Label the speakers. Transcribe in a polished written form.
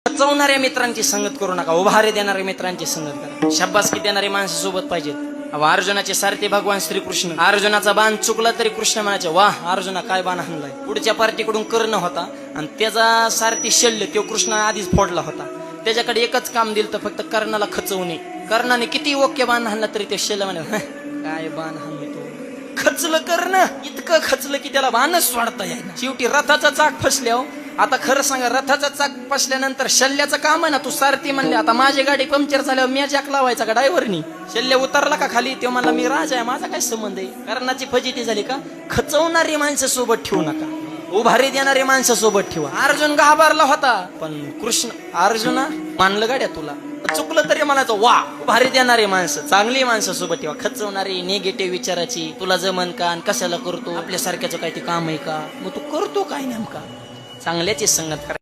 Speaker 1: खचवणाऱ्या मित्रांची संगत करू नका, उभारे देणाऱ्या मित्रांची संगत करा, शाबासकी देणारी माणसं सोबत पाहिजेत. अर्जुनाचे सारथी भगवान श्रीकृष्ण. अर्जुनाचा बाण चुकला तरी कृष्ण म्हणायचे, वाह अर्जुना काय बाण हाणलाय. पुढच्या पार्टीकडून कर्ण होता आणि त्याचा सारथी शल्य तो कृष्ण आधीच फोडला होता. त्याच्याकडे एकच काम दिलं, फक्त कर्णाला खचवणे. कर्णाने किती ओके बाण हाणला तरी ते शल्य म्हणे, काय बाण हाणले तो. खचलं कर्ण, इतकं खचलं की त्याला बाणच सोडता येईना. शेवटी रथाचा चाक फसल्यावर, आता खरं सांगा, रथाचा चाक फसल्यानंतर शल्ल्याचं काम आहे ना, तू सारथी म्हणले, आता माझी गाडी पंक्चर झाल्यावर मी जॅक लावायचा का ड्रायव्हरनी. शल्य उतरला का खाली, तो म्हणला मी राजा आहे, माझा काय संबंध आहे. कर्णाची फजिती झाली का. खचवणारी माणसं सोबत ठेवू नका, उभारी देणारी माणसं सोबत ठेवा. अर्जुन घाबरला होता, पण कृष्ण अर्जुना मानलं गाड्या तुला, चुकलं तरी म्हणायचं वा. उभारी देणारी माणसं, चांगली माणसं सोबत ठेवा. खचवणारी निगेटिव्ह विचाराची, तुला जमन का आणि कशाला करतो, आपल्यासारख्याचं काय ते काम आहे का, मग तू करतो काय नेमका. चांगल्याची संगत करा.